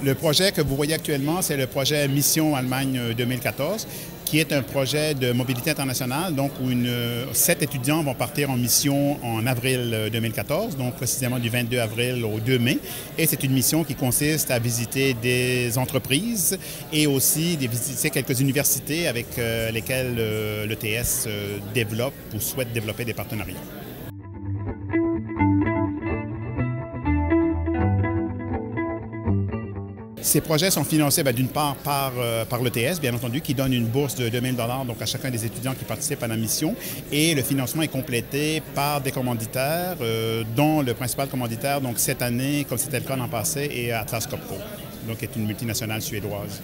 Le projet que vous voyez actuellement, c'est le projet Mission Allemagne 2014, qui est un projet de mobilité internationale, donc où 7 étudiants vont partir en mission en avril 2014, donc précisément du 22 avril au 2 mai. Et c'est une mission qui consiste à visiter des entreprises et aussi de visiter quelques universités avec lesquelles l'ETS développe ou souhaite développer des partenariats. Ces projets sont financés d'une part par l'ETS, bien entendu, qui donne une bourse de 2 000 $ donc à chacun des étudiants qui participent à la mission. Et le financement est complété par des commanditaires, dont le principal commanditaire, donc cette année, comme c'était le cas l'an passé, est Atlas Copco, donc qui est une multinationale suédoise.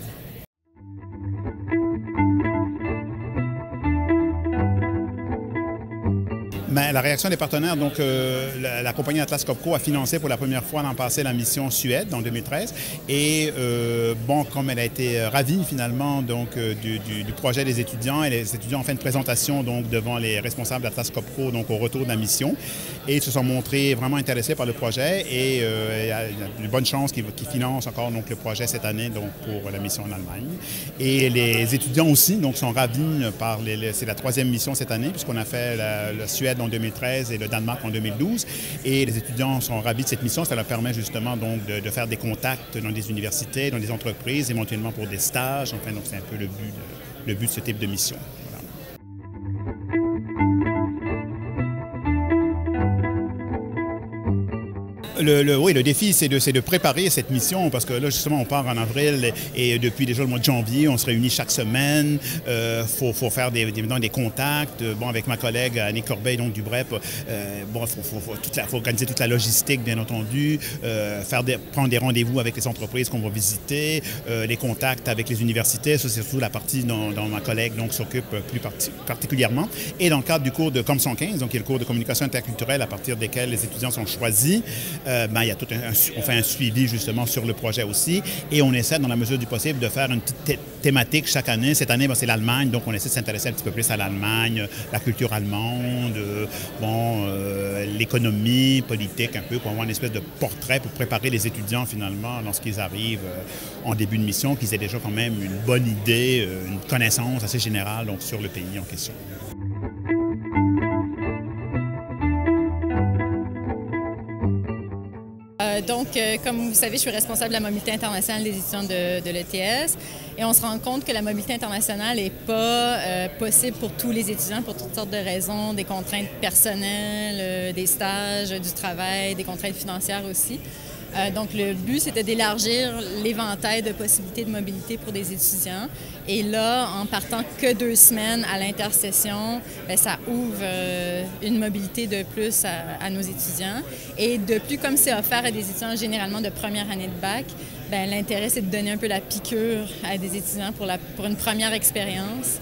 Mais la réaction des partenaires, donc la compagnie Atlas Copco a financé pour la première fois l'an passé la mission Suède en 2013 et bon, comme elle a été ravie finalement donc du projet des étudiants, et les étudiants ont fait une présentation donc devant les responsables d'Atlas Copco donc au retour de la mission et ils se sont montrés vraiment intéressés par le projet et il y a une bonne chance qu'ils financent encore donc le projet cette année donc pour la mission en Allemagne. Et les étudiants aussi donc sont ravis par c'est la 3e mission cette année puisqu'on a fait la Suède en 2013 et le Danemark en 2012. Et les étudiants sont ravis de cette mission. Ça leur permet justement donc de faire des contacts dans des universités, dans des entreprises, éventuellement pour des stages. Enfin, donc c'est un peu le but de ce type de mission. Voilà. Oui, le défi, c'est de préparer cette mission parce que là, justement, on part en avril et depuis déjà le mois de janvier, on se réunit chaque semaine. Faut faire évidemment des contacts. Bon, avec ma collègue Annick Corbeil, donc du BREP, bon, faut organiser toute la logistique, bien entendu, prendre des rendez-vous avec les entreprises qu'on va visiter, les contacts avec les universités. Ça, c'est surtout la partie dont ma collègue s'occupe plus particulièrement. Et dans le cadre du cours de Com115, donc qui est le cours de communication interculturelle à partir desquels les étudiants sont choisis, il y a on fait un suivi justement sur le projet aussi et on essaie dans la mesure du possible de faire une petite thématique chaque année. Cette année, c'est l'Allemagne, donc on essaie de s'intéresser un petit peu plus à l'Allemagne, la culture allemande, l'économie, politique un peu, pour avoir une espèce de portrait pour préparer les étudiants finalement lorsqu'ils arrivent en début de mission, qu'ils aient déjà quand même une bonne idée, une connaissance assez générale donc, sur le pays en question. Comme vous savez, je suis responsable de la mobilité internationale des étudiants de l'ETS et on se rend compte que la mobilité internationale n'est pas possible pour tous les étudiants pour toutes sortes de raisons, des contraintes personnelles, des stages, du travail, des contraintes financières aussi. Donc, le but, c'était d'élargir l'éventail de possibilités de mobilité pour des étudiants. Et là, en partant que 2 semaines à l'intersession, ça ouvre une mobilité de plus à nos étudiants. Et de plus, comme c'est offert à des étudiants généralement de première année de bac, l'intérêt, c'est de donner un peu la piqûre à des étudiants pour une première expérience.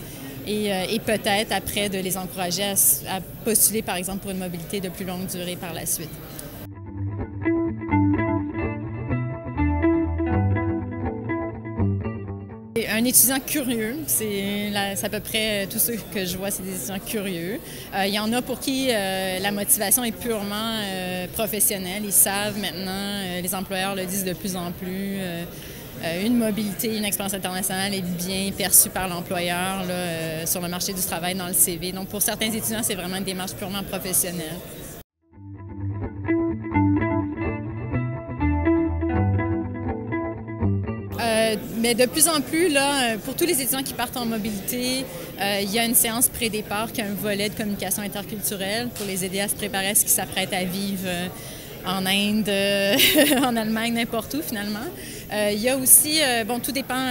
Et peut-être, après, de les encourager à postuler, par exemple, pour une mobilité de plus longue durée par la suite. Un étudiant curieux, c'est à peu près tous ceux que je vois, c'est des étudiants curieux. Il y en a pour qui la motivation est purement professionnelle. Ils savent maintenant, les employeurs le disent de plus en plus, une mobilité, une expérience internationale est bien perçue par l'employeur sur le marché du travail, dans le CV. Donc pour certains étudiants, c'est vraiment une démarche purement professionnelle. Mais de plus en plus, là, pour tous les étudiants qui partent en mobilité, il y a une séance pré-départ qui a un volet de communication interculturelle pour les aider à se préparer à ce qu'ils s'apprêtent à vivre en Inde, en Allemagne, n'importe où finalement. Il y a aussi, tout dépend,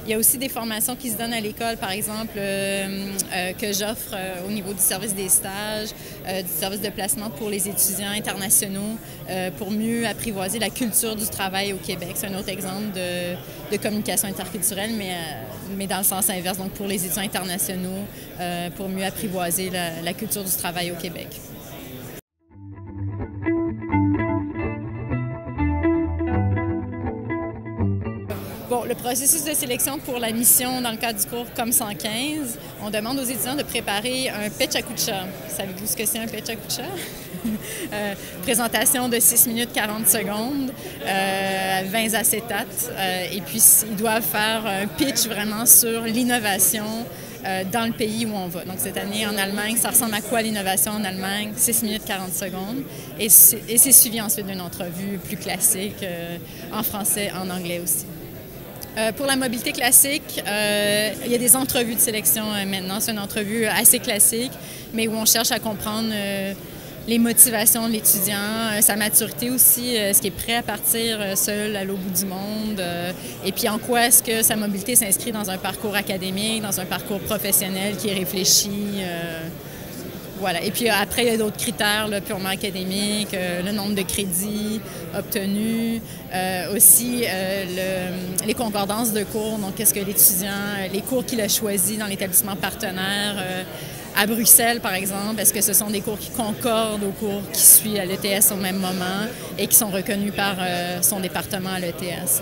il y a aussi des formations qui se donnent à l'école, par exemple, que j'offre au niveau du service des stages, du service de placement pour les étudiants internationaux, pour mieux apprivoiser la culture du travail au Québec. C'est un autre exemple de communication interculturelle, mais dans le sens inverse, donc pour les étudiants internationaux, pour mieux apprivoiser la culture du travail au Québec. Bon, le processus de sélection pour la mission dans le cadre du cours Com115, on demande aux étudiants de préparer un pecha kucha. Savez-vous ce que c'est un pecha kucha? Présentation de 6 minutes 40 secondes, 20 acétates. Et puis, ils doivent faire un pitch vraiment sur l'innovation dans le pays où on va. Donc, cette année, en Allemagne, ça ressemble à quoi l'innovation en Allemagne? 6 minutes 40 secondes. Et c'est suivi ensuite d'une entrevue plus classique en français, en anglais aussi. Pour la mobilité classique, il y a des entrevues de sélection maintenant. C'est une entrevue assez classique, mais où on cherche à comprendre les motivations de l'étudiant, sa maturité aussi, ce qui est prêt à partir seul à l'autre bout du monde, et puis en quoi est-ce que sa mobilité s'inscrit dans un parcours académique, dans un parcours professionnel qui est réfléchi. Voilà. Et puis après, il y a d'autres critères là, purement académiques, le nombre de crédits obtenus, aussi les concordances de cours, donc qu'est-ce que l'étudiant, les cours qu'il a choisis dans l'établissement partenaire, à Bruxelles, par exemple, est-ce que ce sont des cours qui concordent aux cours qui suivent à l'ETS au même moment et qui sont reconnus par son département à l'ETS?